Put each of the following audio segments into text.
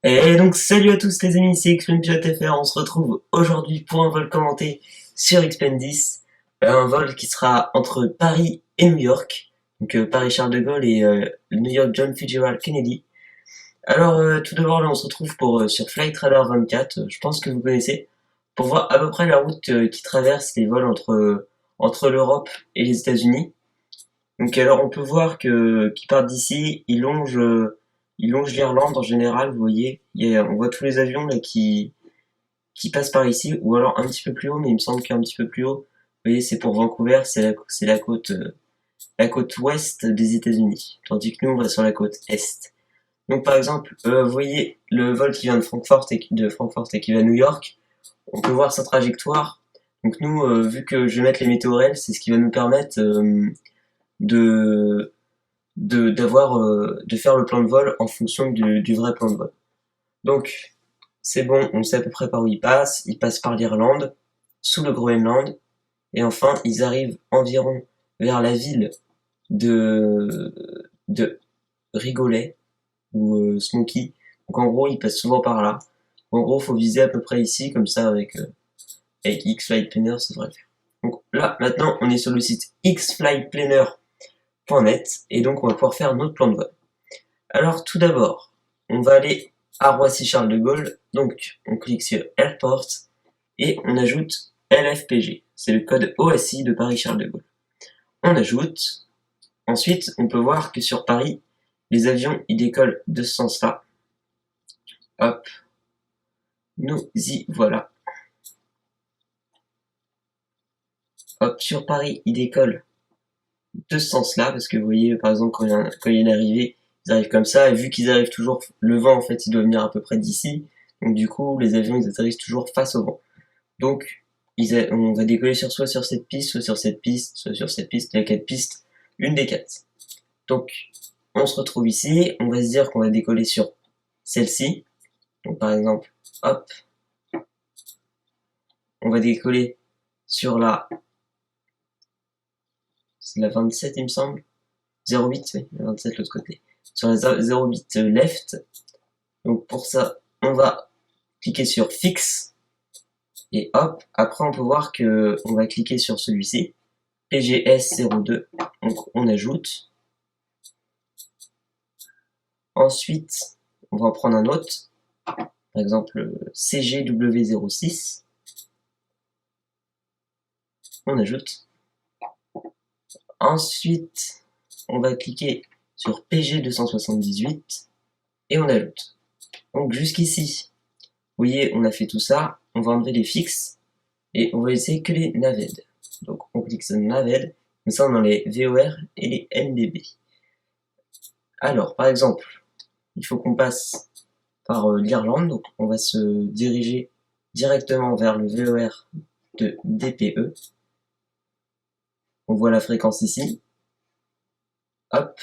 Et donc salut à tous les amis, c'est XPenPilotFR, on se retrouve aujourd'hui pour un vol commenté sur XPen10, un vol qui sera entre Paris et New York, donc Paris-Charles de Gaulle et New York John Fitzgerald Kennedy. Alors tout d'abord là on se retrouve sur Flight Radar 24, je pense que vous connaissez, pour voir à peu près la route qui traverse les vols entre l'Europe et les États-Unis. Donc alors on peut voir que qui part d'ici, il longe l'Irlande en général, vous voyez, on voit tous les avions là qui passent par ici, ou alors un petit peu plus haut, mais il me semble qu'un petit peu plus haut, vous voyez, c'est pour Vancouver, c'est la côte ouest des États-Unis, tandis que nous on va sur la côte est. Donc par exemple, vous voyez le vol qui vient de Francfort et qui va à New York, on peut voir sa trajectoire. Donc nous, vu que je vais mettre les météorèles, c'est ce qui va nous permettre de de faire le plan de vol en fonction du vrai plan de vol. Donc c'est bon, on sait à peu près par où ils passent par l'Irlande, sous le Groenland, et enfin ils arrivent environ vers la ville de de Rigolet ou Smoky. Donc en gros ils passent souvent par là. En gros faut viser à peu près ici, comme ça avec X-Flight Planner ça devrait le faire. Donc là maintenant on est sur le site xflightplanner.net et donc on va pouvoir faire notre plan de vol. Alors tout d'abord, on va aller à Roissy-Charles de Gaulle, donc on clique sur Airport et on ajoute LFPG, c'est le code OSI de Paris-Charles de Gaulle. On ajoute, ensuite on peut voir que sur Paris, les avions ils décollent de ce sens-là. Hop, nous y voilà. Hop, sur Paris, ils décollent de ce sens-là, parce que vous voyez par exemple quand il y a une arrivée, ils arrivent comme ça, et vu qu'ils arrivent toujours, le vent en fait il doit venir à peu près d'ici, donc du coup les avions ils atterrissent toujours face au vent. Donc on va décoller soit sur cette piste, soit sur cette piste, soit sur cette piste, il y a 4 pistes, une des 4. Donc on se retrouve ici, on va se dire qu'on va décoller sur celle-ci, donc par exemple, hop, on va décoller sur c'est la 27 il me semble, 08, oui, la 27 l'autre côté, sur la 08 left. Donc pour ça, on va cliquer sur Fix, et hop, après on peut voir que on va cliquer sur celui-ci, PGS02, donc on ajoute. Ensuite, on va en prendre un autre, par exemple CGW06, on ajoute. Ensuite, on va cliquer sur PG278 et on ajoute. Donc jusqu'ici, vous voyez, on a fait tout ça, on va enlever les fixes et on va laisser que les naved. Donc on clique sur naved, comme ça on a les VOR et les NDB. Alors, par exemple, il faut qu'on passe par l'Irlande, donc on va se diriger directement vers le VOR de DPE. On voit la fréquence ici. Hop.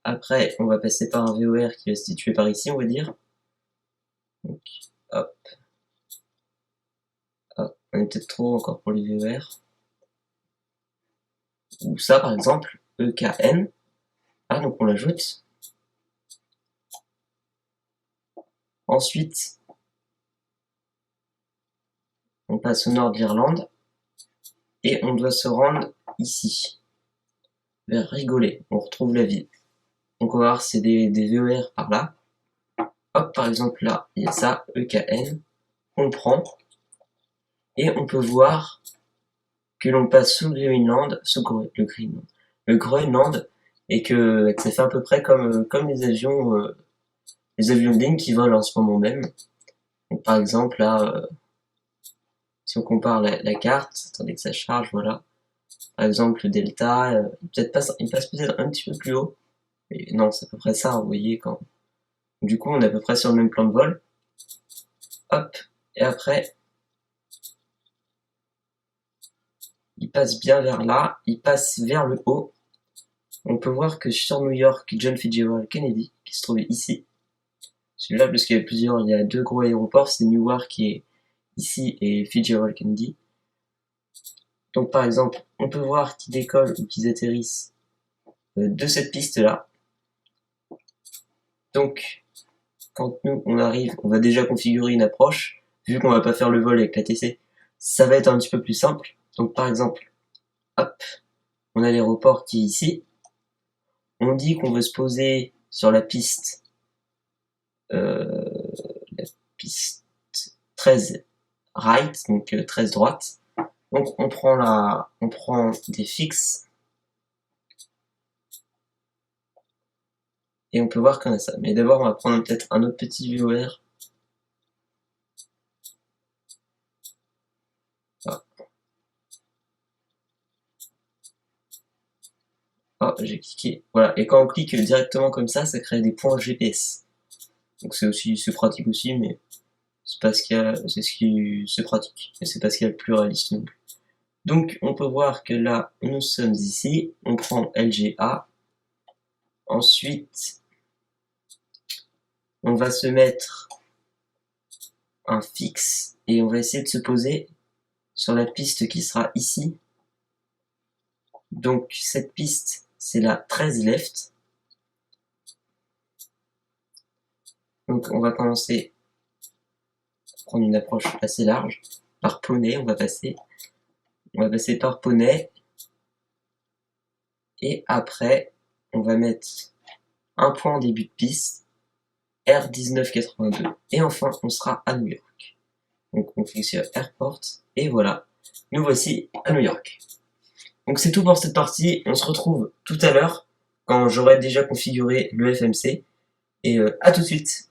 Après, on va passer par un VOR qui va se situer par ici, on va dire. Donc, hop. Hop. On est peut-être trop encore pour les VOR. Ou ça, par exemple, EKN. Ah, donc on l'ajoute. Ensuite, on passe au nord de l'Irlande. Et on doit se rendre ici, vers Rigolet. On retrouve la ville. Donc on va voir, c'est des VOR par là. Hop, par exemple là, il y a ça, EKN. On prend. Et on peut voir que l'on passe sous le Greenland, le Groenland, et que ça fait à peu près comme les avions de ligne qui volent en ce moment même. Donc, par exemple, là, si on compare la carte, attendez que ça charge, voilà. Par exemple, le delta, il passe peut-être un petit peu plus haut. Mais non, c'est à peu près ça, vous voyez, quand. Du coup, on est à peu près sur le même plan de vol. Hop, et après, il passe bien vers là, il passe vers le haut. On peut voir que sur New York, John Fitzgerald Kennedy, qui se trouve ici, celui-là, parce qu'il y a plusieurs, il y a deux gros aéroports, c'est Newark qui est ici et Fitzgerald Kennedy. Donc par exemple, on peut voir qu'ils décollent ou qu'ils atterrissent de cette piste-là. Donc, quand nous, on arrive, on va déjà configurer une approche. Vu qu'on va pas faire le vol avec l'ATC, ça va être un petit peu plus simple. Donc, par exemple, hop, on a l'aéroport qui est ici. On dit qu'on veut se poser sur la piste 13 right, donc 13 droite. Donc on prend des fixes et on peut voir qu'on a ça. Mais d'abord on va prendre peut-être un autre petit VOR. Ah. Oh, j'ai cliqué. Voilà. Et quand on clique directement comme ça crée des points GPS. Donc c'est pratique aussi, mais c'est pas ce qu'il y a, c'est pratique. Mais c'est pas ce qu'il y a le plus réaliste non plus. Donc on peut voir que là nous sommes ici. On prend LGA. Ensuite, on va se mettre un fixe et on va essayer de se poser sur la piste qui sera ici. Donc cette piste, c'est la 13 left. Donc on va commencer à prendre une approche assez large. Par poney, on va passer par poney. Et après, on va mettre un point en début de piste, R1982. Et enfin, on sera à New York. Donc on clique sur Airport, et voilà, nous voici à New York. Donc c'est tout pour cette partie, on se retrouve tout à l'heure, quand j'aurai déjà configuré le FMC, et à tout de suite.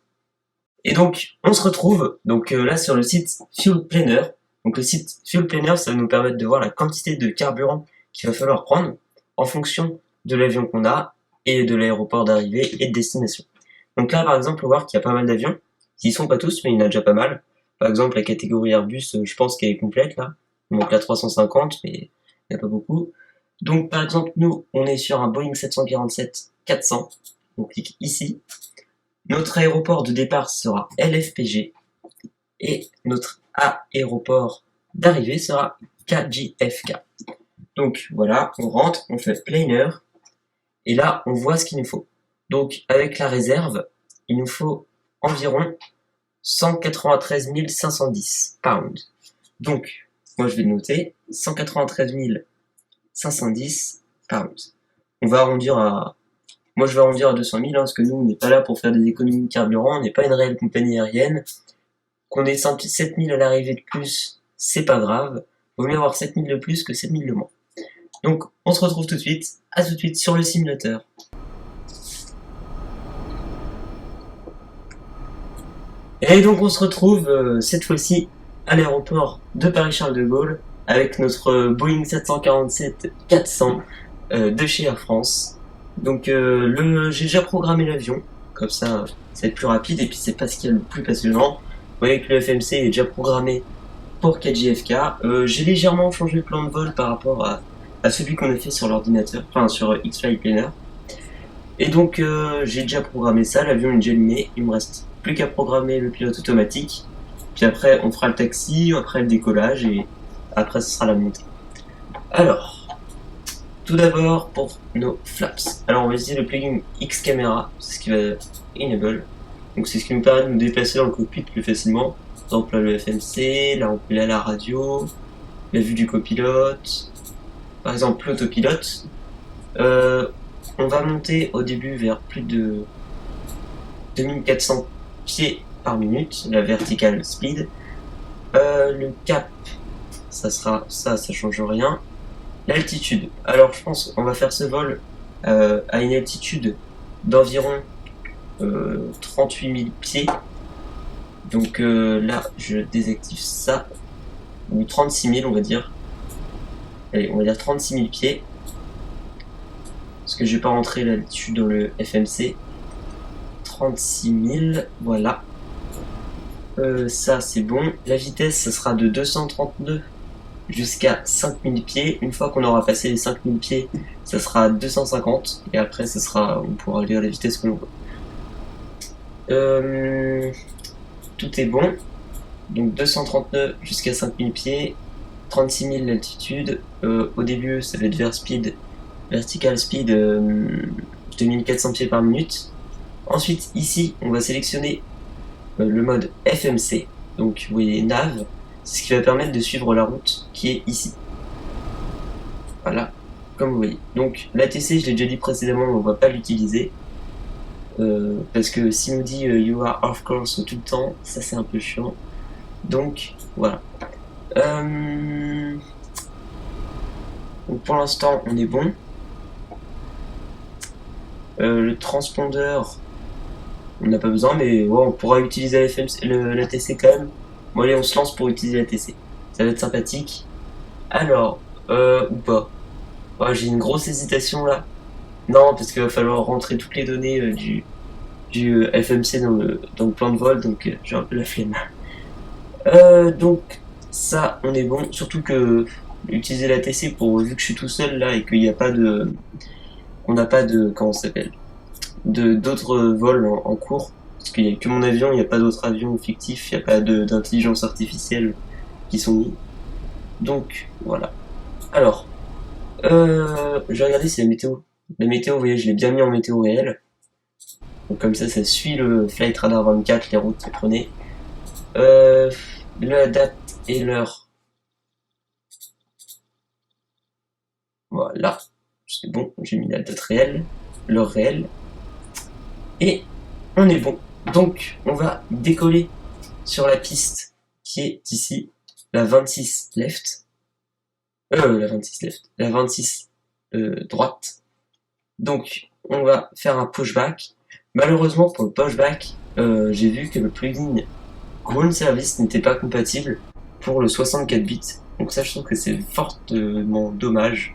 Et donc, on se retrouve là sur le site Fuel Planner. Donc le site Fuel Planner, ça va nous permettre de voir la quantité de carburant qu'il va falloir prendre en fonction de l'avion qu'on a et de l'aéroport d'arrivée et de destination. Donc là, par exemple, on va voir qu'il y a pas mal d'avions. Ils sont pas tous, mais il y en a déjà pas mal. Par exemple, la catégorie Airbus, je pense qu'elle est complète là. Donc la 350, mais il n'y a pas beaucoup. Donc par exemple, nous, on est sur un Boeing 747-400. On clique ici. Notre aéroport de départ sera LFPG et notre aéroport d'arrivée sera KJFK. Donc voilà, on rentre, on fait planer et là on voit ce qu'il nous faut. Donc avec la réserve, il nous faut environ 193 510 pounds. Donc moi je vais noter 193 510 pounds. On va arrondir à Moi, je vais arrondir à 200 000, parce que nous, on n'est pas là pour faire des économies de carburant, on n'est pas une réelle compagnie aérienne. Qu'on ait 7 000 à l'arrivée de plus, c'est pas grave. Vaut mieux avoir 7 000 de plus que 7 000 de moins. Donc, on se retrouve tout de suite. À tout de suite sur le simulateur. Et donc, on se retrouve cette fois-ci à l'aéroport de Paris-Charles de Gaulle avec notre Boeing 747-400 de chez Air France. Donc j'ai déjà programmé l'avion, comme ça va être plus rapide, et puis c'est pas ce qu'il y a le plus passionnant. Vous voyez que le FMC est déjà programmé pour 4JFK. J'ai légèrement changé le plan de vol par rapport à celui qu'on a fait sur l'ordinateur, enfin sur X-Flight Planner. Et donc j'ai déjà programmé ça, l'avion est déjà allumé, il me reste plus qu'à programmer le pilote automatique. Puis après on fera le taxi, après le décollage, et après ce sera la montée. Alors, tout d'abord, pour nos flaps. Alors, on va utiliser le plugin X-Camera, c'est ce qui va enable. Donc, c'est ce qui nous permet de nous déplacer dans le cockpit plus facilement. Par exemple, là, le FMC, là, on peut aller à la radio, la vue du copilote, par exemple, l'autopilote. On va monter au début vers plus de 2400 pieds par minute, la vertical speed. Le cap, ça change rien. L'altitude. Alors je pense qu'on va faire ce vol à une altitude d'environ 38 000 pieds. Donc là, je désactive ça. Ou 36 000, on va dire. Allez, on va dire 36 000 pieds. Parce que je vais pas rentrer l'altitude dans le FMC. 36 000, voilà. Ça, c'est bon. La vitesse, ça sera de 232 jusqu'à 5000 pieds. Une fois qu'on aura passé les 5000 pieds, ça sera 250. Et après, on pourra aller à la vitesse que l'on veut. Tout est bon. Donc 239 jusqu'à 5000 pieds. 36 000 l'altitude. Au début, ça va être vertical speed 2400 pieds par minute. Ensuite, ici, on va sélectionner le mode FMC, donc vous voyez nav, c'est ce qui va permettre de suivre la route qui est ici. Voilà, comme vous voyez. Donc l'ATC, je l'ai déjà dit précédemment, on ne va pas l'utiliser. Parce que s'il nous dit you are off course tout le temps, ça c'est un peu chiant. Donc voilà. Donc pour l'instant on est bon. Le transpondeur, on n'a pas besoin, mais ouais, on pourra utiliser l'ATC quand même. Bon allez, on se lance pour utiliser l'ATC. Ça va être sympathique. Alors, ou pas. Ouais, j'ai une grosse hésitation là. Non, parce qu'il va falloir rentrer toutes les données du FMC dans le plan de vol, donc j'ai un peu la flemme. Donc ça, on est bon. Surtout que utiliser l'ATC pour, vu que je suis tout seul là et qu'il n'y a pas de, on n'a pas de, comment ça s'appelle, d'autres vols en cours, parce qu'il n'y a que mon avion, il n'y a pas d'autres avions fictifs, il n'y a pas d'intelligence artificielle qui sont mis. Donc voilà. Alors, je vais regarder si la météo. La météo, vous voyez, je l'ai bien mis en météo réelle. Donc comme ça suit le Flight Radar 24, les routes que prenez. La date et l'heure. Voilà, c'est bon, j'ai mis la date réelle, l'heure réelle. Et on est bon. Donc on va décoller sur la piste qui est ici, la 26 left. La 26 left, la 26 droite. Donc on va faire un pushback. Malheureusement pour le pushback, j'ai vu que le plugin Ground Service n'était pas compatible pour le 64 bits. Donc ça je trouve que c'est fortement dommage.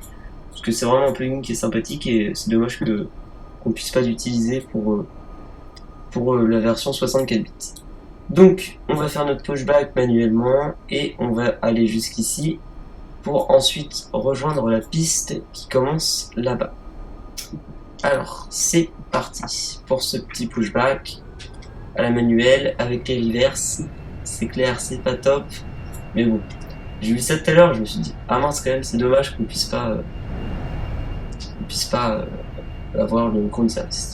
Parce que c'est vraiment un plugin qui est sympathique et c'est dommage qu'on puisse pas l'utiliser pour la version 64 bits. Donc on va faire notre pushback manuellement et on va aller jusqu'ici pour ensuite rejoindre la piste qui commence là-bas. Alors c'est parti pour ce petit pushback à la manuelle avec les reverses. C'est clair, c'est pas top, mais bon, j'ai vu ça tout à l'heure, je me suis dit ah mince quand même, c'est dommage qu'on puisse pas avoir le ground service.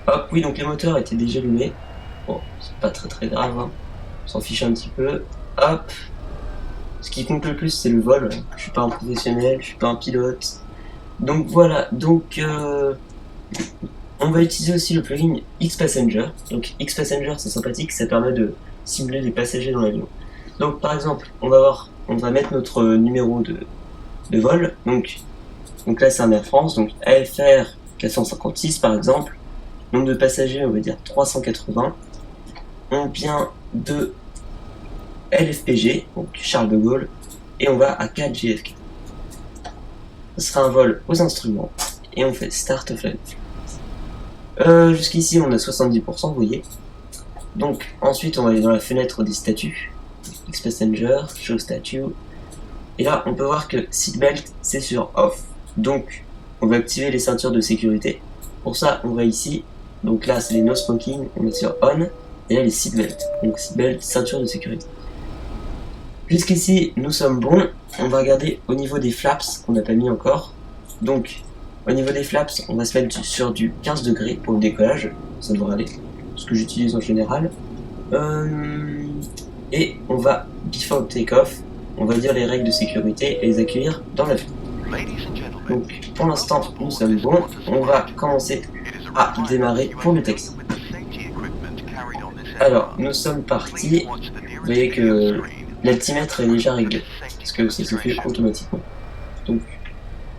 Hop, oui, donc les moteurs étaient déjà allumés. Bon, c'est pas très grave, hein. On s'en fiche un petit peu. Hop. Ce qui compte le plus, c'est le vol. Je suis pas un professionnel, je suis pas un pilote. Donc voilà, donc on va utiliser aussi le plugin X-Passenger. Donc X-Passenger, c'est sympathique, ça permet de simuler les passagers dans l'avion. Donc par exemple, on va mettre notre numéro de vol. Donc là, c'est un Air France, donc AFR 456 par exemple. Nombre de passagers, on va dire 380. On vient de LFPG, donc Charles de Gaulle, et on va à 4 JFK. Ce sera un vol aux instruments, et on fait Start of Flight. Jusqu'ici, on a 70%, vous voyez. Donc, ensuite, on va aller dans la fenêtre des statuts. X-Passenger, Show Statue. Et là, on peut voir que Seatbelt, c'est sur Off. Donc, on va activer les ceintures de sécurité. Pour ça, on va ici. Donc là, c'est les No Smoking, on est sur On. Et là, les Seatbelt. Donc, Seatbelt, ceinture de sécurité. Jusqu'ici, nous sommes bons. On va regarder au niveau des flaps qu'on n'a pas mis encore. Donc, au niveau des flaps, on va se mettre sur du 15 degrés pour le décollage. Ça devrait aller. Ce que j'utilise en général. Et on va, before take-off, on va dire les règles de sécurité et les accueillir dans l'avion. Donc, pour l'instant, nous sommes bons. On va commencer à démarrer pour le taxi. Alors, nous sommes partis. Vous voyez que l'altimètre est déjà réglé, parce que ça se fait automatiquement. Donc,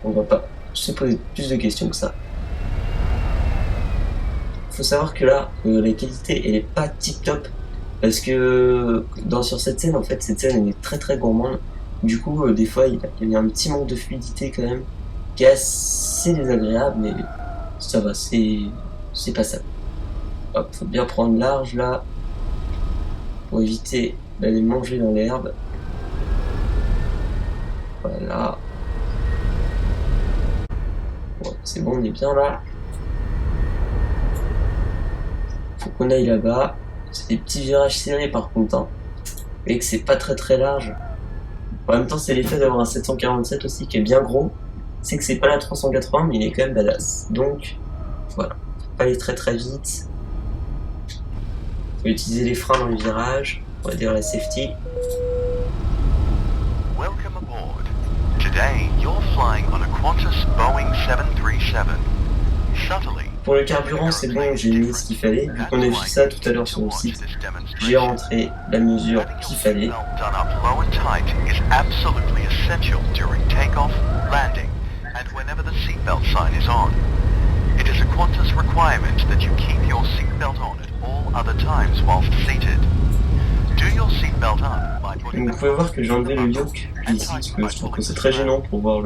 on va pas se poser plus de questions que ça. Faut savoir que là, la qualité, elle est pas tip top, parce que sur cette scène, en fait, cette scène, elle est très gourmande. Du coup, des fois, il y a un petit manque de fluidité quand même, qui est assez désagréable, mais ça va, c'est passable. Hop, faut bien prendre large là, pour éviter d'aller manger dans l'herbe. Voilà. Bon, c'est bon, on est bien là. Faut qu'on aille là-bas. C'est des petits virages serrés par contre, hein. Et que c'est pas très large. En même temps, c'est l'effet d'avoir un 747 aussi qui est bien gros. C'est que c'est pas la 380, mais il est quand même badass. Donc, voilà. Faut pas aller très très vite. Faut utiliser les freins dans le virage. On va dire la safety. Welcome aboard. Today, you're flying on a Qantas Boeing 737. Subtly, Pour le carburant, c'est bon, j'ai mis ce qu'il fallait. Vu qu'on a vu ça tout à l'heure sur le site, j'ai rentré la mesure qu'il fallait. done up low and tight is absolutely essential during takeoff, landing, and whenever the seatbelt sign is on. It is a Qantas requirement that you keep your seatbelt on at all other times whilst seated. Do your seatbelt up by putting Donc vous pouvez voir que j'ai enlevé le yoke ici, parce que je trouve que c'est très gênant pour voir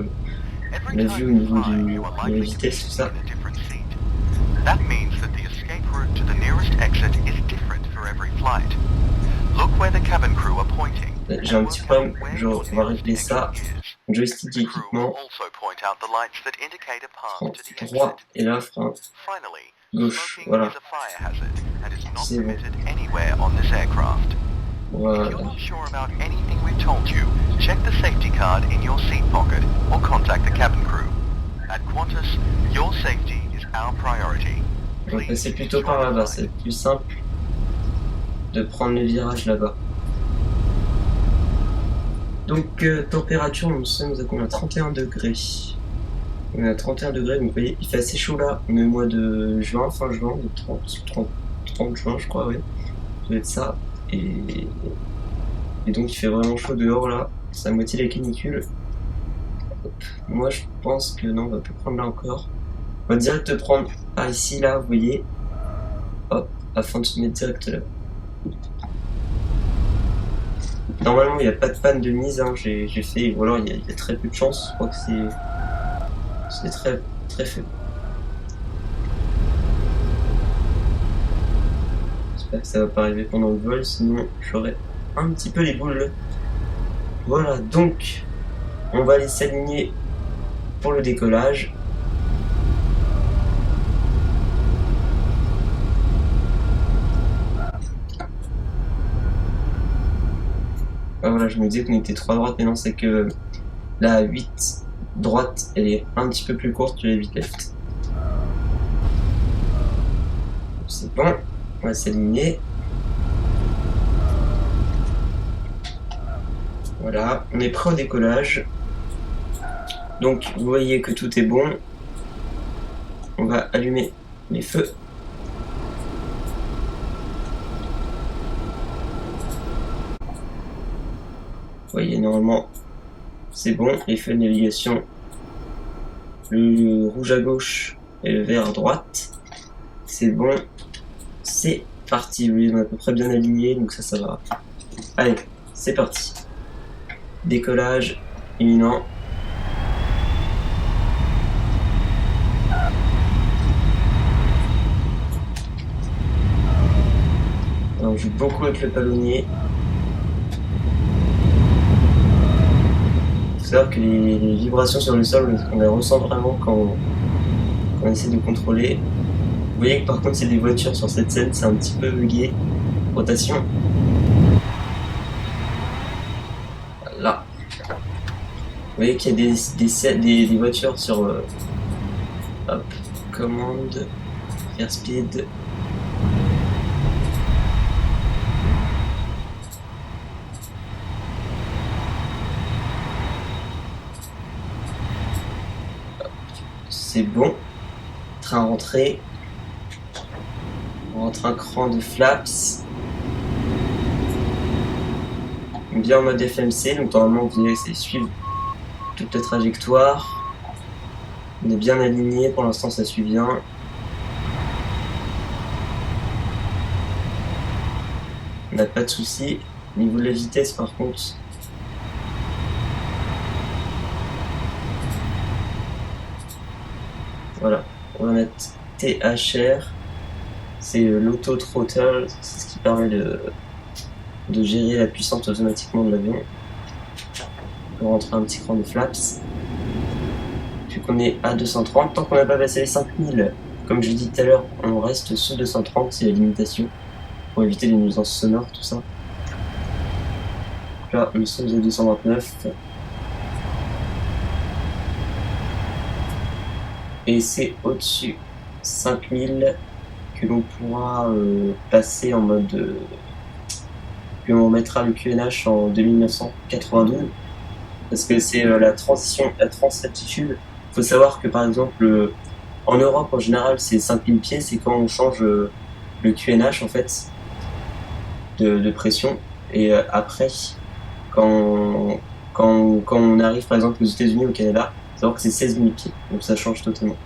la vue au niveau de la vitesse, tout ça. That means that the escape route to the nearest exit is different for every flight. Look where the cabin crew are pointing. J'ai un petit problème, genre on va régler ça. Joystick équipement, frein droit et là frein gauche, voilà. C'est bon. Voilà. If you're not sure about anything we've told you, check the safety card in your seat pocket or contact the cabin crew. At Qantas, your safety is our priority. On va passer plutôt par là-bas, c'est plus simple de prendre le virage là-bas. Donc température, nous sommes à combien? 31 degrés. On est à 31 degrés, donc vous voyez, il fait assez chaud là. On est au mois de juin, fin juin, de 30 juin je crois, oui. Ça doit être ça. Et donc il fait vraiment chaud dehors là, c'est à moitié la canicule. Hop. Moi je pense que non, on va plus prendre là encore. On va direct prendre par ici là, vous voyez. Hop, afin de se mettre direct là. Normalement il n'y a pas de panne de mise, hein. J'ai fait, ou alors il y a très peu de chance, je crois que c'est très très faible. J'espère que ça va pas arriver pendant le vol, sinon j'aurai un petit peu les boules. Voilà, donc on va aller s'aligner pour le décollage. Ah, voilà, je me disais qu'on était 3 droites, mais non, c'est que la 8 droite, elle est un petit peu plus courte que la 8 left. C'est bon, on va s'aligner. Voilà, on est prêt au décollage. Donc vous voyez que tout est bon. On va allumer les feux. Vous voyez, normalement c'est bon, les feux de navigation. Le rouge à gauche et le vert à droite. C'est bon, c'est parti. Oui, on est à peu près bien aligné, donc ça va. Allez, c'est parti. Décollage imminent. Alors, on joue beaucoup avec le palonnier. Il faut savoir que les vibrations sur le sol, on les ressent vraiment quand on essaie de contrôler. Vous voyez que par contre, c'est des voitures sur cette scène, c'est un petit peu bugué. Rotation. Là. Vous voyez qu'il y a des voitures sur hop, commande, airspeed. C'est bon. Train rentré. On rentre un cran de flaps. Bien en mode FMC, donc normalement vous allez essayer de suivre toute la trajectoire. On est bien aligné, pour l'instant ça suit bien. On n'a pas de soucis. Au niveau de la vitesse par contre, voilà, on va mettre THR, c'est l'auto throttle, c'est ce qui permet de gérer la puissance automatiquement de l'avion. On va rentrer un petit cran de flaps. Vu qu'on est à 230, tant qu'on n'a pas passé les 5000, comme je l'ai dit tout à l'heure, on reste sous 230, c'est la limitation, pour éviter les nuisances sonores, tout ça. là, nous sommes à 229. Et c'est au-dessus 5000 que l'on pourra passer en mode... que l'on mettra le QNH en 2992. Parce que c'est la transition, la transaltitude. Il faut savoir que par exemple, en Europe en général, c'est 5000 pieds, c'est quand on change le QNH en fait de pression. Et après, quand on arrive par exemple aux États-Unis, au Canada, il faut savoir que c'est 16 000 pieds, donc ça change totalement.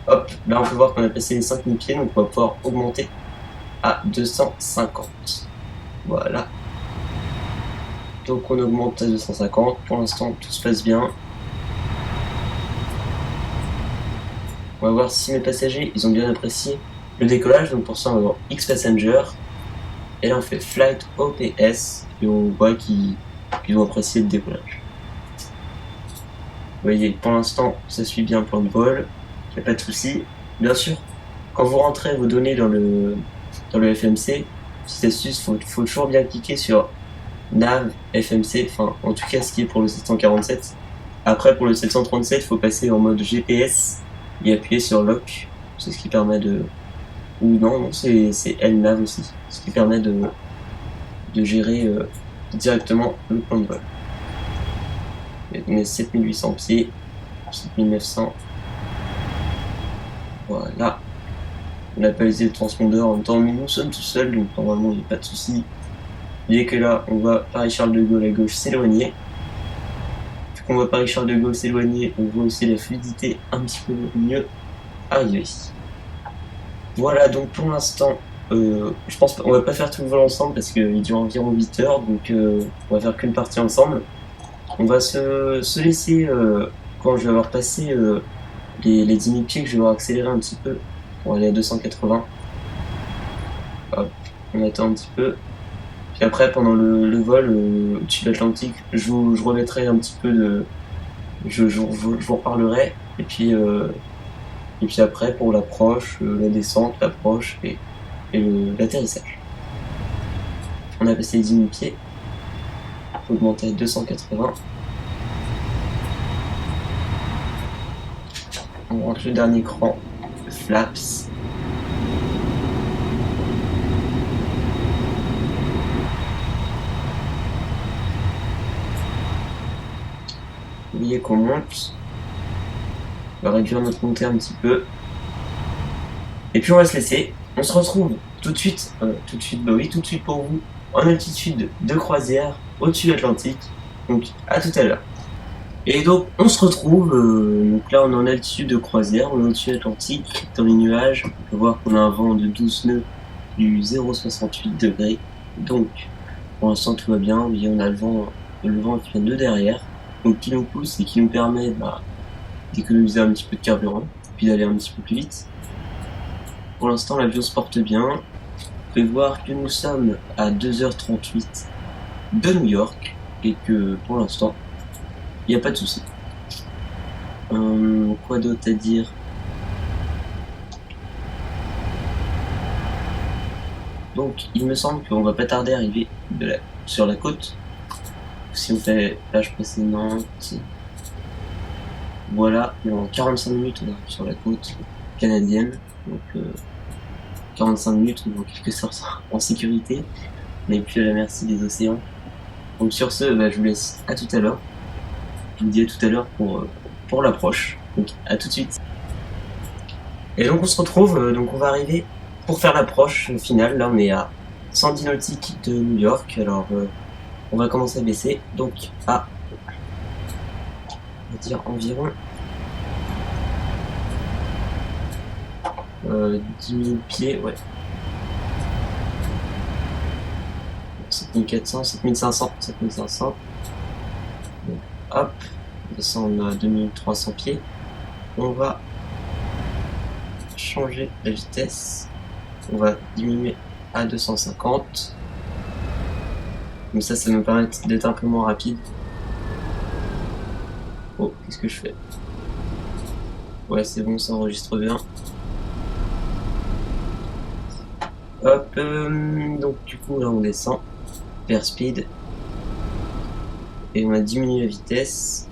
Hop, là on peut voir qu'on a passé les 5000 pieds, donc on va pouvoir augmenter à 250. Voilà. Donc on augmente à 250, pour l'instant tout se passe bien. On va voir si mes passagers ils ont bien apprécié le décollage, donc pour ça on va voir X Passenger. Et là on fait Flight OPS et on voit qu'ils ont apprécié le décollage. Vous voyez, pour l'instant ça suit bien le plan de vol, il n'y a pas de souci. Bien sûr, quand vous rentrez vos données dans le FMC, petite astuce, faut toujours bien cliquer sur Nav FMC, enfin en tout cas ce qui est pour le 747. Après pour le 737 il faut passer en mode GPS et appuyer sur Lock, c'est ce qui permet de... ou non c'est LNAV aussi, ce qui permet de gérer directement le plan de vol. On est 7800 pieds, 7900, voilà. On n'a pas utilisé le transpondeur en même temps, mais nous sommes tout seuls donc normalement il n'y a pas de souci. Vous voyez que là, on voit Paris-Charles de Gaulle à gauche s'éloigner. Vu qu'on voit Paris-Charles de Gaulle s'éloigner, on voit aussi la fluidité un petit peu mieux arriver. Voilà, donc pour l'instant, je pense qu'on va pas faire tout le vol ensemble parce qu'il dure environ 8 heures, donc on va faire qu'une partie ensemble. On va se laisser, quand je vais avoir passé les 10 000 pieds, que je vais avoir accéléré un petit peu pour aller à 280. Hop, on attend un petit peu. Puis après, pendant le vol au-dessus de l'Atlantique, je remettrai un petit peu de... Je vous reparlerai. Et puis après, pour l'approche, la descente, l'approche et l'atterrissage. On a passé les 10 000 pieds. On peut augmenter à 280. On rentre le dernier cran. Flaps. Vous voyez qu'on monte, on va réduire notre montée un petit peu, et puis on va se laisser. On se retrouve tout de suite pour vous, en altitude de croisière, au-dessus de l'Atlantique, donc à tout à l'heure. Et donc on se retrouve, donc là on est en altitude de croisière, on est au-dessus de l'Atlantique, dans les nuages, on peut voir qu'on a un vent de 12 nœuds du 0,68 degrés, donc pour l'instant tout va bien, vous voyez on a le vent qui vient de derrière, donc qui nous pousse et qui nous permet d'économiser un petit peu de carburant, puis d'aller un petit peu plus vite. Pour l'instant l'avion se porte bien. Vous pouvez voir que nous sommes à 2h38 de New York et que pour l'instant il n'y a pas de souci. Quoi d'autre à dire? Donc il me semble qu'on va pas tarder à arriver sur la côte. Si on fait plage précédente, voilà, en 45 minutes on arrive sur la côte canadienne, donc 45 minutes on est en quelque sorte en sécurité, on n'est plus à la merci des océans. Donc sur ce, je vous laisse à tout à l'heure, je vous dis à tout à l'heure pour l'approche, donc à tout de suite. Et donc on se retrouve, donc on va arriver pour faire l'approche finale, là on est à 110 nautiques de New York, alors on va commencer à baisser, donc à, on va dire environ 10 000 pieds, ouais. 7400, 7500, 7500. Donc, hop, on descend à 2300 pieds. On va changer la vitesse. On va diminuer à 250. Comme ça nous permet d'être un peu moins rapide. Oh, qu'est-ce que je fais? Ouais, c'est bon, ça enregistre bien. Hop, donc du coup là on descend vers speed. Et on a diminué la vitesse.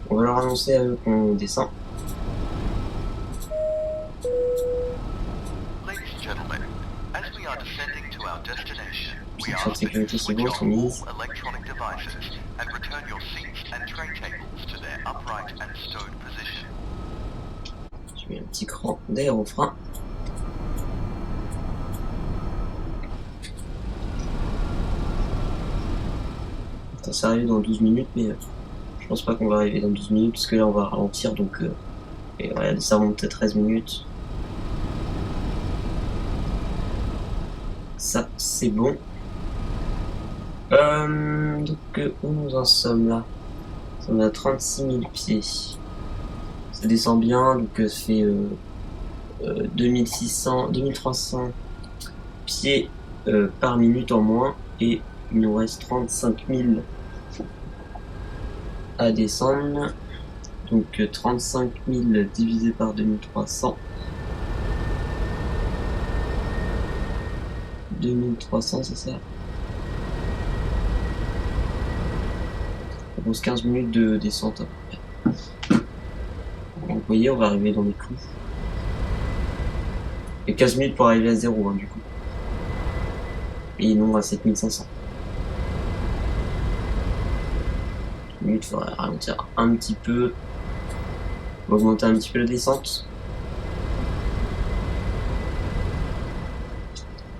On va leur annoncer à eux qu'on descend. Ladies and gentlemen, as we are descending to our destination, we Ceinture de ask that you sécurité, c'est switch bon, off sont mises. all electronic devices and return your seats and tray tables to their upright and stowed position. Je mets un petit cran d'air au frein. Ça arrive dans 12 minutes, mais je pense pas qu'on va arriver dans 12 minutes, parce que là on va ralentir, donc et voilà, ça remonte à 13 minutes. Ça, c'est bon. Donc, où nous en sommes là? On a 36 000 pieds. Ça descend bien, donc ça fait 2300 pieds par minute en moins, et il nous reste 35 000 à descendre. Donc 35 000 divisé par 2300. 2300, c'est ça? Ça pose 15 minutes de descente à peu près. Donc vous voyez, on va arriver dans les clous. Et 15 minutes pour arriver à 0 hein, du coup. Et non à 7500. Il faudrait ralentir un petit peu. On va augmenter un petit peu la descente.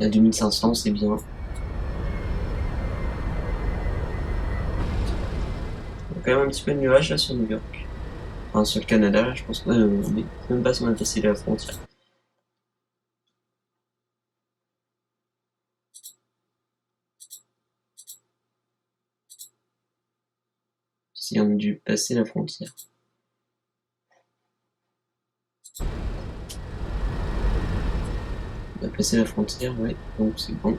À 2500, c'est bien. Il y a quand même un petit peu de nuages là sur New York. Enfin, sur le Canada, là, je pense que même pas si on a passé la frontière. Si on a dû passer la frontière. On a passé la frontière, ouais, donc c'est bon.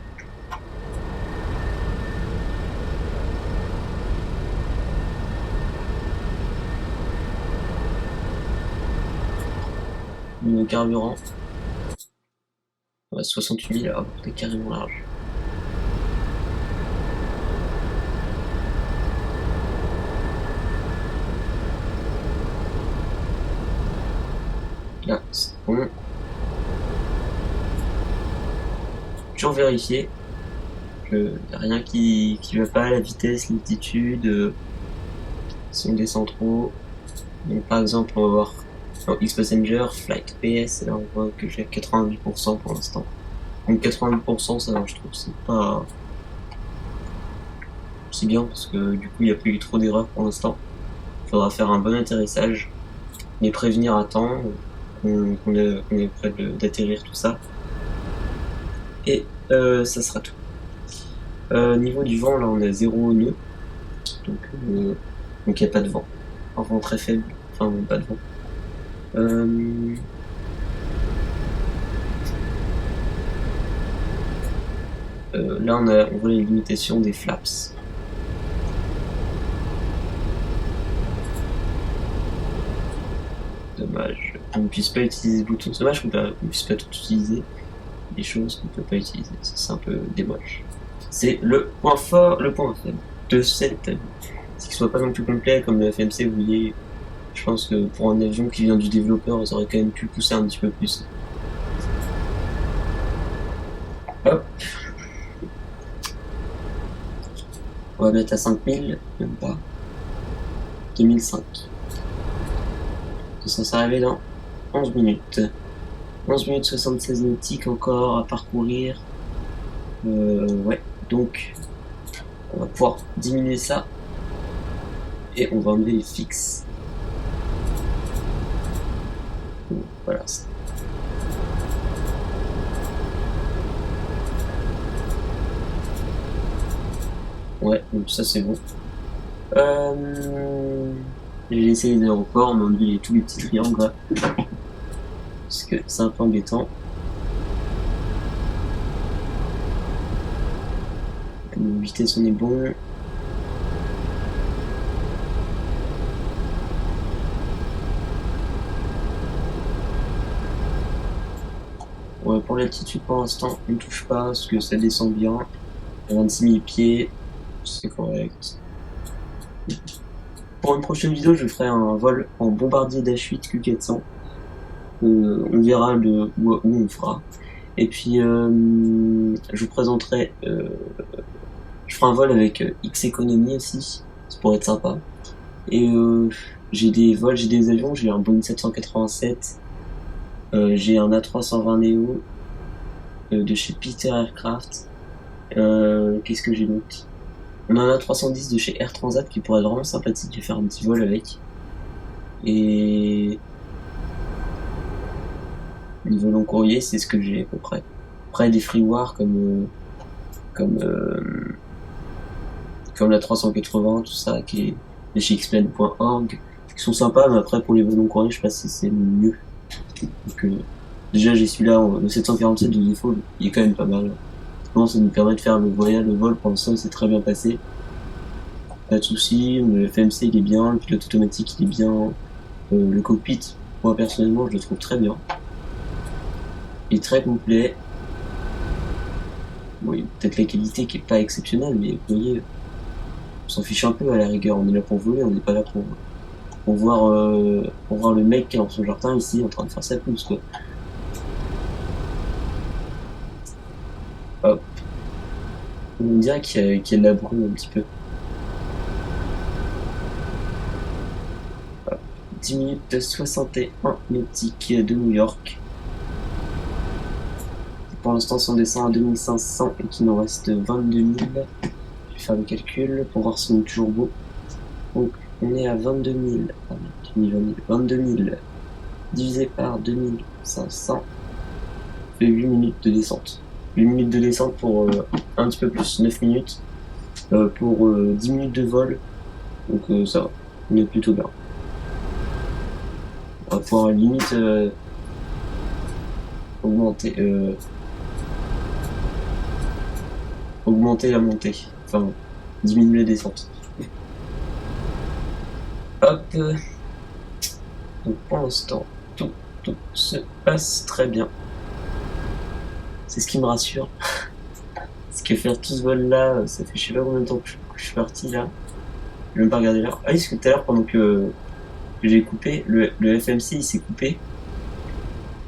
Le carburant. Ouais, 68 000, c'est carrément large. Là, c'est bon. Toujours vérifier qu'il n'y a rien qui va pas, la vitesse, l'altitude, si on descend trop. Donc par exemple, on va voir dans X-Passenger, Flight PS, et là on voit que j'ai 88% pour l'instant. Donc 88%, ça va, je trouve, c'est pas si bien, parce que du coup il n'y a plus eu trop d'erreurs pour l'instant. Il faudra faire un bon atterrissage, mais prévenir à temps qu'on est prêt d'atterrir tout ça. Et ça sera tout. Niveau du vent, là on a 0 nœud, donc il n'y a pas de vent. Un vent très faible, enfin même pas de vent. Là on voit les limitations des flaps. Dommage qu'on ne puisse pas utiliser le bouton. C'est dommage qu'on ne puisse pas tout utiliser. Des choses qu'on ne peut pas utiliser. C'est un peu dommage. C'est le point fort, le point faible de cette année. C'est qu'il soit pas non plus complet comme le FMC, vous voyez. Je pense que pour un avion qui vient du développeur, ils auraient quand même pu pousser un petit peu plus. Hop. On va mettre à 5000, même pas. 2005. Ça s'arriver dans 11 minutes. 11 minutes 76 nautiques encore à parcourir. Ouais, donc on va pouvoir diminuer ça. Et on va enlever les fixes. Voilà. Ouais, donc ça c'est bon. J'ai laissé les aéroports, on a enlevé tous les petits triangles là. Parce que c'est un peu embêtant. La vitesse on est bon. Ouais, pour l'altitude pour l'instant on ne touche pas parce que ça descend bien. 26 000 pieds, c'est correct. Pour une prochaine vidéo, je ferai un vol en bombardier Dash 8 Q400. On verra où on fera. Et puis, je vous présenterai... je ferai un vol avec X Economy aussi, ça pourrait être sympa. Et j'ai des avions, j'ai un Boeing 787, j'ai un A320 Neo de chez Peter Aircraft. Qu'est-ce que j'ai d'autre? On a un A310 de chez Air Transat qui pourrait être vraiment sympathique, je vais faire un petit vol avec. Et niveau long courrier, c'est ce que j'ai à peu près. Après des freewares comme la 380, tout ça, qui est de chez xplane.org, qui sont sympas, mais après pour les vols long courrier, je sais pas si c'est mieux. Donc déjà j'ai celui-là, le 747 de défaut, il est quand même pas mal. Bon, ça nous permet de faire le vol, pour l'instant il s'est très bien passé. Pas de soucis, le FMC il est bien, le pilote automatique il est bien, le cockpit, moi personnellement je le trouve très bien. Il est très complet. Bon, peut-être la qualité qui est pas exceptionnelle, mais vous voyez, on s'en fiche un peu à la rigueur, on est là pour voler, on n'est pas là pour voir le mec qui est dans son jardin ici en train de faire sa pousse quoi. Hop. On dirait qu'il y a de la brume un petit peu. Hop. 10 minutes 61 nautiques de New York. Pour l'instant, si on descend à 2500 et qu'il nous reste 22 000, je vais faire le calcul pour voir si on est toujours beau. Donc, on est à 22 000, 22 000 divisé par 2500, fait 8 minutes de descente. 8 minutes de descente pour un petit peu plus, 9 minutes pour 10 minutes de vol, donc ça va, on est plutôt bien. On va pouvoir limite augmenter la montée, enfin diminuer la descente. Hop, donc pour l'instant tout se passe très bien. C'est ce qui me rassure. Parce que faire tout ce vol là, ça fait je sais pas combien de temps que je suis parti là. Je vais même pas regarder l'heure. Ah oui, parce que tout à l'heure pendant que j'ai coupé, le FMC il s'est coupé.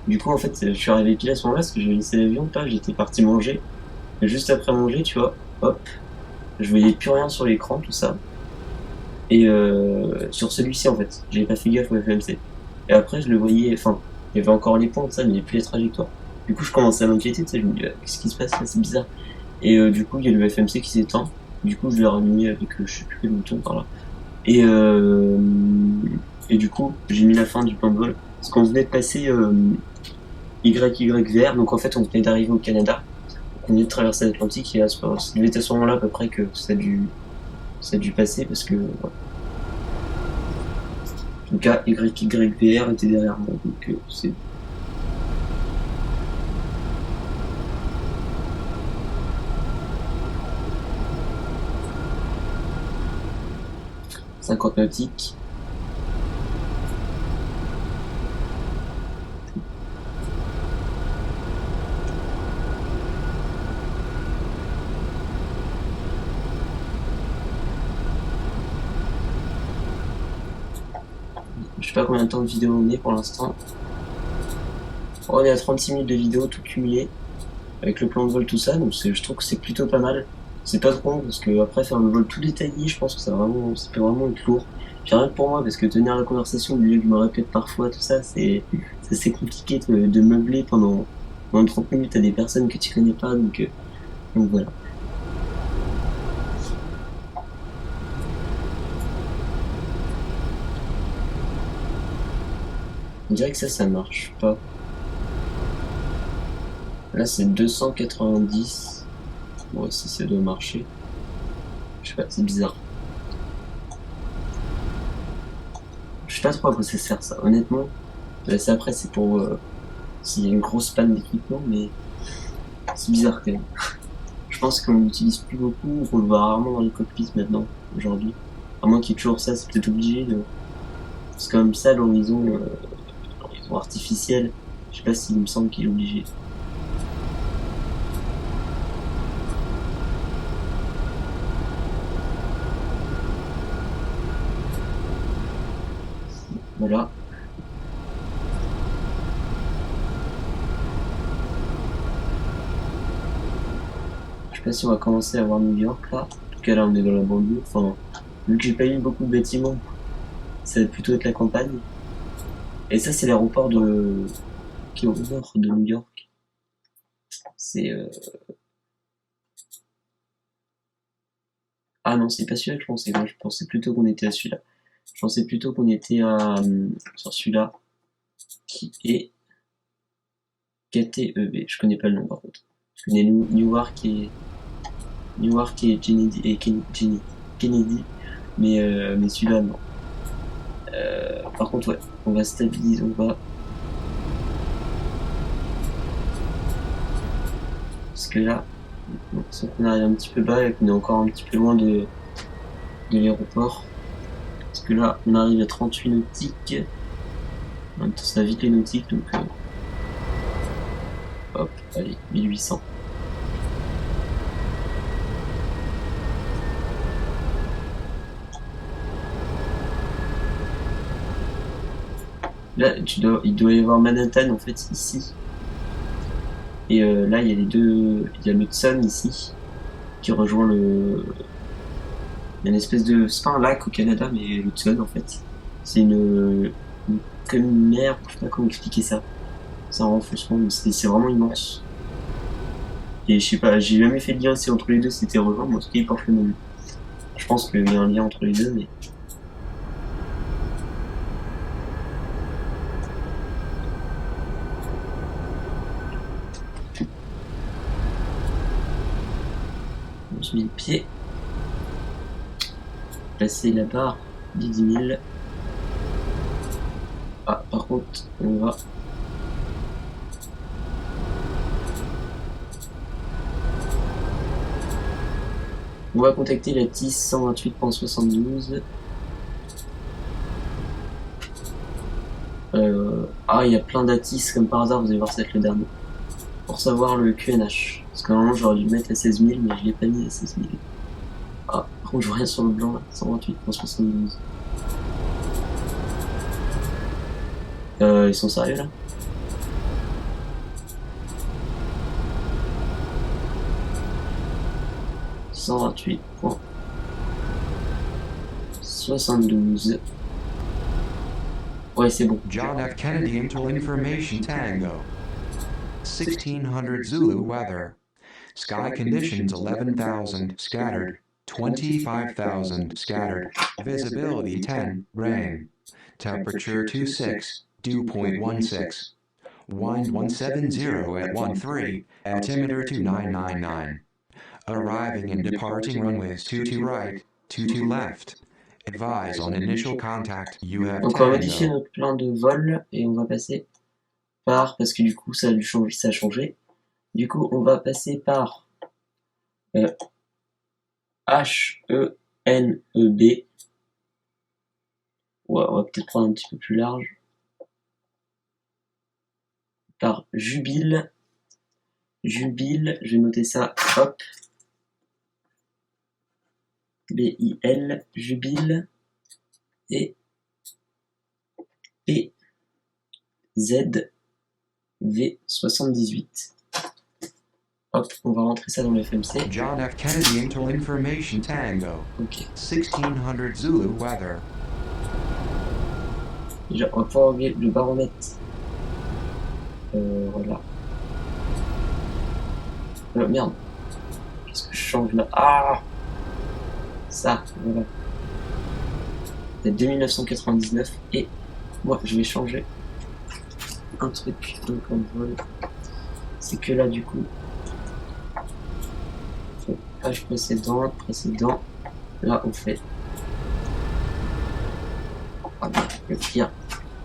Du coup en fait je suis arrivé pile à ce moment-là parce que j'ai laissé l'avion, pas, j'étais parti manger. Et juste après manger, tu vois, hop, je voyais plus rien sur l'écran, tout ça. Et sur celui-ci en fait, j'avais pas fait gaffe au FMC. Et après je le voyais, enfin, il y avait encore les points de ça, mais il n'y avait plus les trajectoires. Du coup je commençais à m'inquiéter, tu sais, je me dis, qu'est-ce qui se passe là, c'est bizarre. Et du coup il y a le FMC qui s'éteint. Du coup je l'ai rallumé avec je sais plus quel bouton par là. Et du coup j'ai mis la fin du plan de vol. Parce qu'on venait de passer YYVR, donc en fait on venait d'arriver au Canada. On venait de traverser l'Atlantique et ça devait être à ce moment-là à peu près que ça a dû passer parce que voilà. En tout cas YYVR était derrière moi, donc c'est 50 nautiques. Je sais pas combien de temps de vidéo on est pour l'instant. On est à 36 minutes de vidéo tout cumulé avec le plan de vol tout ça, donc je trouve que c'est plutôt pas mal. C'est pas trop long parce que après faire le vol tout détaillé, je pense que ça peut vraiment être lourd. Puis rien que pour moi parce que tenir la conversation au milieu que je me répète parfois tout ça, c'est compliqué de meubler pendant 30 minutes à des personnes que tu connais pas, donc voilà. On dirait que ça marche pas. Là c'est 290. Bon, si ça doit marcher. Je sais pas, c'est bizarre. Je sais pas trop à quoi ça sert ça, honnêtement. Là, après c'est pour s'il y a une grosse panne d'équipement, mais c'est bizarre quand même. Je pense qu'on l'utilise plus beaucoup, qu'on le voit rarement dans les cockpits maintenant, aujourd'hui. À moins qu'il y ait toujours ça, c'est peut-être obligé de... C'est comme ça l'horizon artificiel. Je sais pas s'il me semble qu'il est obligé. Voilà. Je sais pas si on va commencer à voir New York là. En tout cas là on est dans la banlieue. Enfin, vu que j'ai pas eu beaucoup de bâtiments, ça va plutôt être la campagne. Et ça c'est l'aéroport qui est au nord de New York. C'est Ah non, c'est pas celui-là que je pensais. Moi, je pensais plutôt qu'on était à celui-là. Je pensais plutôt qu'on était sur celui-là, qui est KTEB. Je connais pas le nom par contre. Je connais Newark et Kennedy Kennedy, mais celui-là non. Par contre ouais, on va stabiliser, on va. Parce que là, sans qu'on arrive un petit peu bas et qu'on est encore un petit peu loin de l'aéroport. Parce que là, on arrive à 38 nautiques. En même temps, ça va vite les nautiques, donc hop, allez, 1800. Là, il doit y avoir Manhattan en fait ici. Et là, il y a les deux, il y a l'Hudson ici qui rejoint le. Il y a une espèce de, c'est pas un lac au Canada, mais l'Hudson en fait. C'est comme une mer, je sais pas comment expliquer ça. C'est un renfoncement, mais c'est vraiment immense. Et je sais pas, j'ai jamais fait de lien si entre les deux c'était rejoint, mais en tout cas ils portent le même. Je pense qu'il y a un lien entre les deux, mais. Je mets le pied. Placer la barre du 10 000. Ah, par contre, on va. On va contacter la TIS 128.72. Il y a plein d'ATIS comme par hasard, vous allez voir, ça va être le dernier. Pour savoir le QNH. Parce qu'à un moment, j'aurais dû le mettre à 16 000, mais je l'ai pas mis à 16 000. Ah, par contre, je vois rien sur le blanc là, 128.72. Ils sont sérieux là? « 128.72. » Ouais, c'est bon. John F. Kennedy Intel Information Tango. 1600 Zulu weather. Sky conditions 11,000 scattered. 25,000 scattered. Visibility 10, rain. Temperature 26, dew point 16. Wind 170 at 13, altimeter 2999. Arriving and departing runways 22 right, 22 left. Advise on initial contact. You have Donc on va tango. modifier notre plan de vol et on va passer par, parce que du coup ça a changé. Du coup on va passer par HENEB. Ouais, on va peut-être prendre un petit peu plus large. Par Jubile. Jubile, je vais noter ça, hop. BIL, Jubile. Et PZV78. Hop, on va rentrer ça dans le FMC. John F. Kennedy Intel Information Tango. Ok. 1600 Zulu weather. Déjà, on va pouvoir enlever le baromètre. Voilà. Merde. Qu'est-ce que je change là? Ah! Ça, voilà. C'est 2999 et moi je vais changer un truc donc en vol. C'est que là du coup, page précédent, là on fait le clear.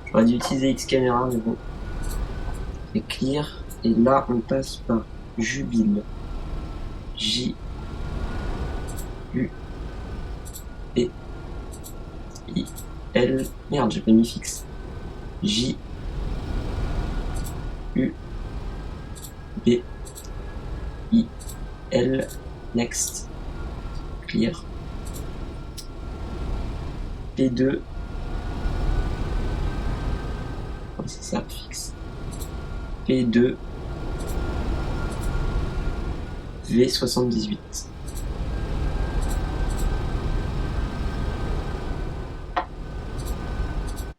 J'aurais dû utiliser X caméra mais bon. C'est clear et là on passe par Jubile. J U B I L. Merde, j'ai pas mis fixe. J U B I L. Next. Clear. P2. c'est ça, fixe. P2 V78.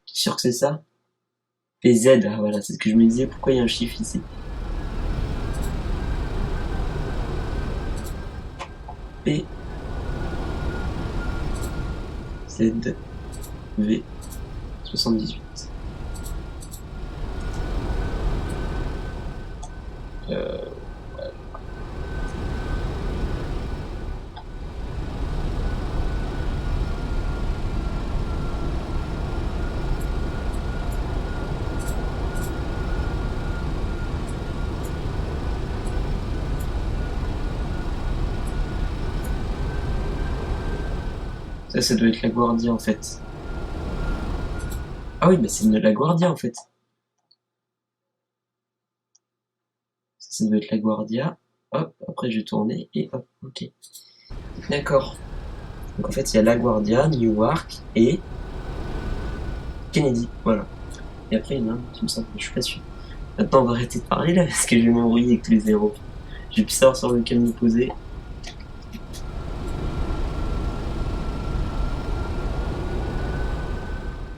Sûr que c'est ça? PZ, ah voilà, c'est ce que je me disais, pourquoi il y a un chiffre ici? P Z V 78. Ça doit être la Guardia en fait. Ah oui, bah c'est de la Guardia en fait. Ça doit être la Guardia. Hop, après je vais tourner et hop, ok. D'accord. Donc en fait il y a la Guardia, Newark et Kennedy, voilà. Et après il y en a un qui me semble, je suis pas sûr. Maintenant on va arrêter de parler là parce que je vais m'embrouiller avec les zéros. J'ai pu savoir sur lequel me poser.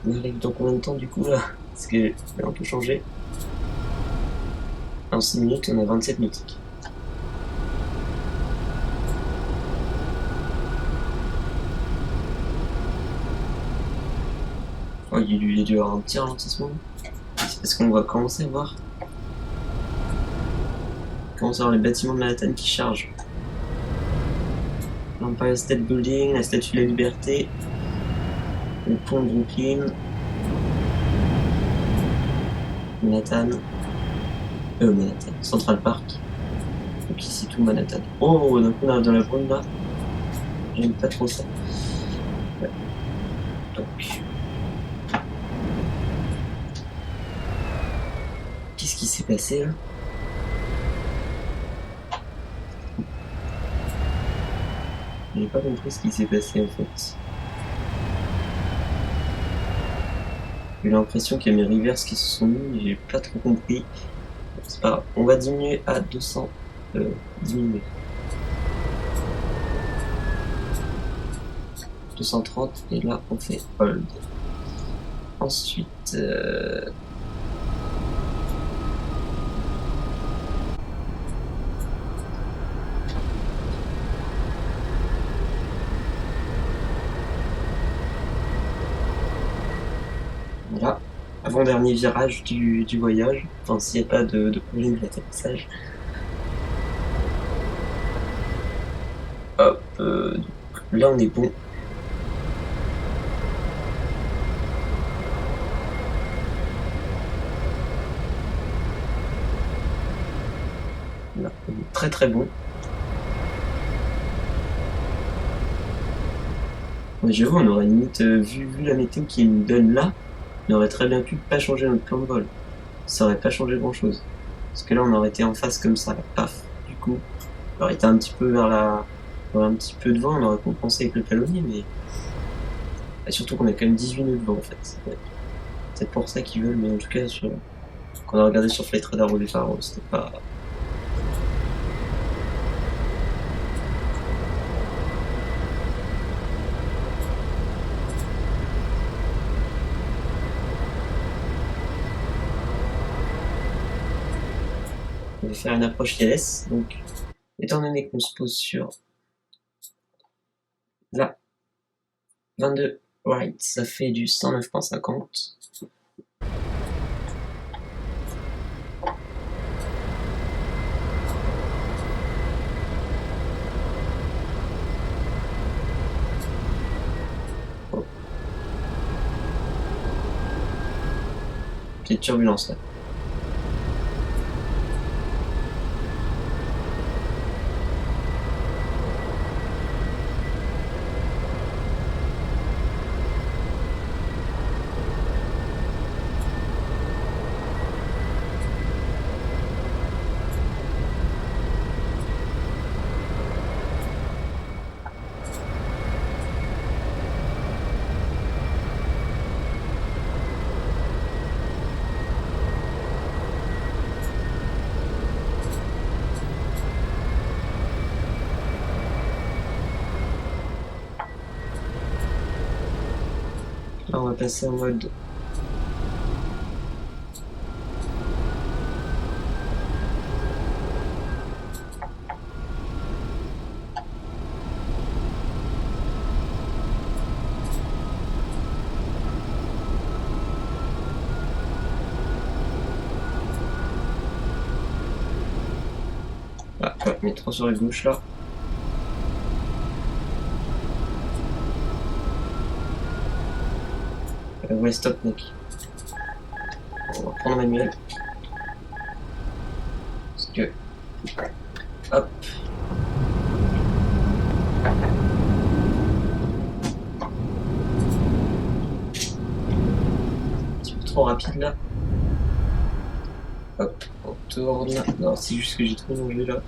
On arrive dans combien de temps du coup là? Parce que j'ai un peu changé. En 6 minutes, on a 27 nautiques. Oh, il y a dû y avoir un petit ralentissement. C'est parce qu'on va commencer à voir. Commencer à voir les bâtiments de Manhattan qui chargent. L'Empire State Building, la Statue de la Liberté, le pont de Brooklyn, Manhattan, Central Park. Donc ici tout Manhattan. Oh, d'un coup on arrive dans la brume là. J'aime pas trop ça. Ouais. Donc. Qu'est-ce qui s'est passé là? J'ai pas compris ce qui s'est passé en fait. J'ai l'impression qu'il y a mes reverse qui se sont mis, mais j'ai pas trop compris. C'est pas grave. On va diminuer à 200. Diminuer. 230 et là on fait hold. Ensuite voilà, avant-dernier virage du voyage, enfin s'il n'y a pas de problème d'atterrissage. Hop, là on est bon. Là, on est très très bon. Mais j'avoue, on aurait limite vu la météo qui nous donne là, on aurait très bien pu pas changer notre plan de vol. Ça aurait pas changé grand chose. Parce que là on aurait été en face comme ça, là, paf. Du coup, on aurait été un petit peu un petit peu de vent, on aurait compensé avec le palonnier, mais et surtout qu'on a quand même 18 nœuds de vent en fait. C'est peut-être pour ça qu'ils veulent, mais en tout cas, quand on a regardé sur Flight Radar au départ, c'était pas. On va faire une approche TLS, donc étant donné qu'on se pose sur là, 22 right, ça fait du 109.50. Oh. Petite turbulence là. Là, on va passer en mode... Ah, ouais, mais trop sur la gauche là. Ouais, stop, mec. On va prendre manuel. Parce que... Hop. Un petit peu trop rapide là. Hop, on tourne. Non, c'est juste que j'ai trop mangé là.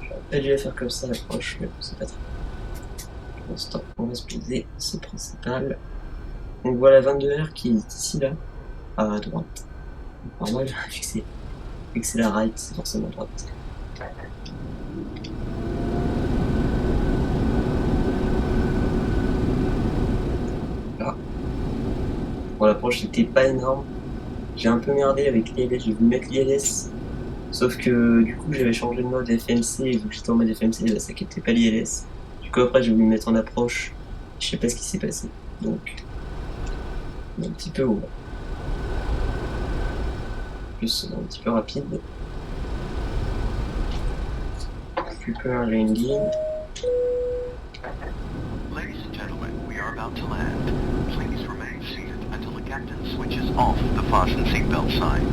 J'aurais pas dû la faire comme ça l'approche, mais bon, c'est pas très grave. Bon, stop, on va se poser, c'est principal. On voit la 22R qui est ici là, à droite. Normal, vu que c'est la right, c'est forcément droite. Là. Bon, l'approche n'était pas énorme. J'ai un peu merdé avec l'ILS, j'ai voulu mettre l'ILS. Sauf que du coup j'avais changé de mode FMC, et vu que j'étais en mode FMC, bah, ça captait pas l'ILS. Du coup après j'ai voulu mettre en approche, je sais pas ce qui s'est passé. Donc, un petit peu haut. Plus un petit peu rapide. Super landing. Ladies and gentlemen, we are about to land. Please remain seated until the captain switches off the fasten seatbelt sign.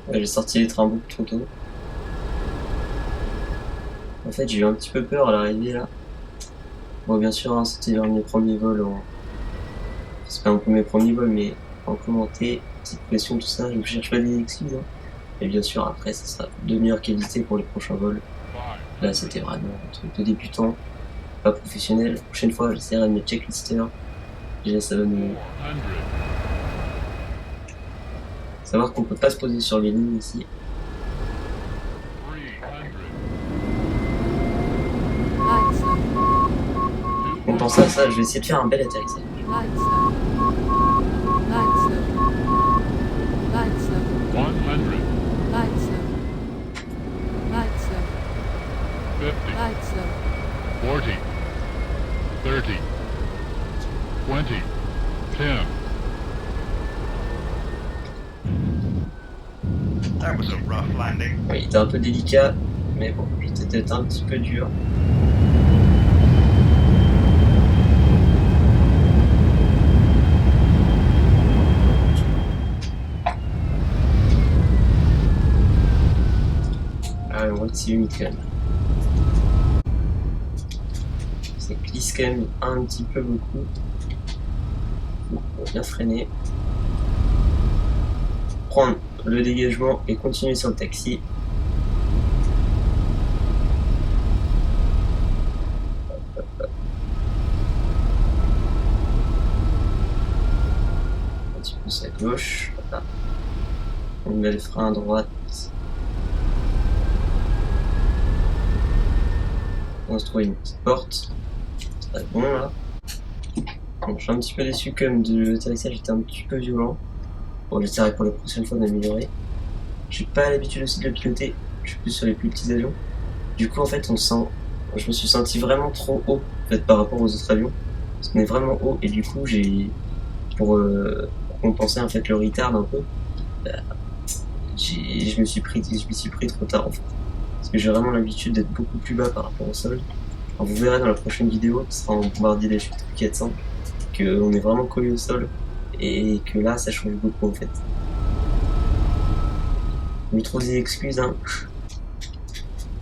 Ouais, j'ai sorti les trains beaucoup trop tôt. En fait, j'ai eu un petit peu peur à l'arrivée là. Bon, bien sûr, hein, c'était l'un de mes premiers vols en... C'est pas un peu mes premiers vols, mais en commenté, petite pression, tout ça, je ne cherche pas des excuses. Hein. Et bien sûr, après, ça sera de meilleure qualité pour les prochains vols. Là, c'était vraiment un truc de débutant, pas professionnel. La prochaine fois, j'essaierai de mettre checklister. Déjà, ça va nous... Savoir qu'on peut pas se poser sur les lignes ici. On pense à ça, je vais essayer de faire un bel atterrissage. 40, 30, 20, 10. That was a rough landing. Oui, il était un peu délicat, mais bon, c'était un petit peu dur. Ah, on voit que c'est humide quand même. Ça glisse quand même un petit peu beaucoup. On va bien freiner. Prendre le dégagement et continuer sur le taxi. Un petit peu à gauche. Voilà. On met le frein à droite. On se trouve une petite porte. C'est pas bon là. Bon, je suis un petit peu déçu quand même de l'atterrissage, était un petit peu violent. Bon, j'essaierai pour la prochaine fois d'améliorer. J'ai pas l'habitude aussi de le piloter, je suis plus sur les plus petits avions. Du coup, en fait, je me suis senti vraiment trop haut en fait, par rapport aux autres avions. Parce qu'on est vraiment haut, et du coup, pour compenser en fait le retard un peu, bah, je me suis pris trop tard en fait. Parce que j'ai vraiment l'habitude d'être beaucoup plus bas par rapport au sol. Alors, vous verrez dans la prochaine vidéo, qui sera en bombardier des chutes 400, qu'on est vraiment collé au sol. Et que là, ça change beaucoup en fait. On lui trouve des excuses, hein.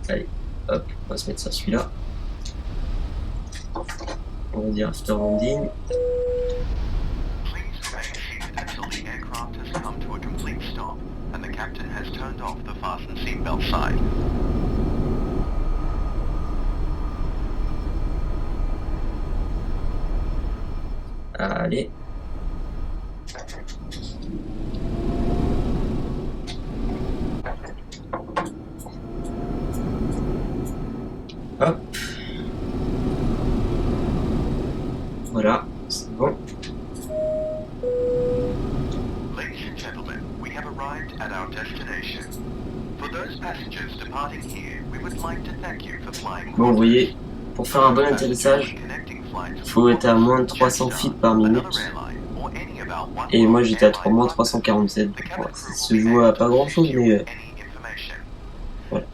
Allez, hop, on va se mettre sur celui-là. On va dire after landing. Please remain seated until the aircraft has come to a complete stop and the captain has turned off the fasten seatbelt sign. Hop. Voilà, c'est bon. Ladies and gentlemen, we have arrived at our destination. For those passengers departing here, we would like to thank you for flying. Bon, vous voyez, pour faire un bon atterrissage, il faut être à moins de 300 feet par minute. Et moi j'étais à moins 347. Bon, ça se joue à pas grand chose, mais voilà.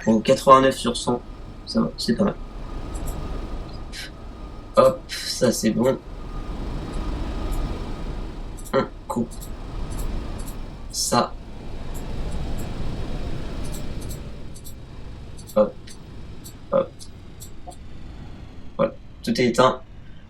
Bon, 89 sur 100, ça va, c'est pas mal. Hop, ça c'est bon. Coupe. Ça. Hop. Hop. Voilà, tout est éteint.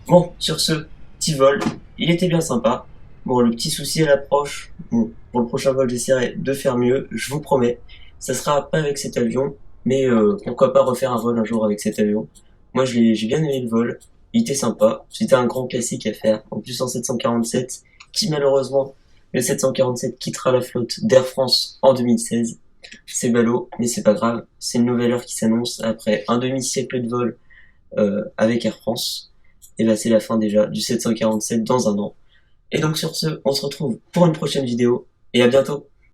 Bon, sur ce petit vol, il était bien sympa. Bon, le petit souci à l'approche, bon, pour le prochain vol, j'essaierai de faire mieux, je vous promets. Ça sera pas avec cet avion, mais pourquoi pas refaire un vol un jour avec cet avion. Moi, j'ai bien aimé le vol, il était sympa, c'était un grand classique à faire. En plus, en 747, qui malheureusement, le 747 quittera la flotte d'Air France en 2016. C'est ballot, mais c'est pas grave, c'est une nouvelle heure qui s'annonce après un demi-siècle de vol avec Air France. Et bah c'est la fin déjà du 747 dans un an. Et donc sur ce, on se retrouve pour une prochaine vidéo, et à bientôt.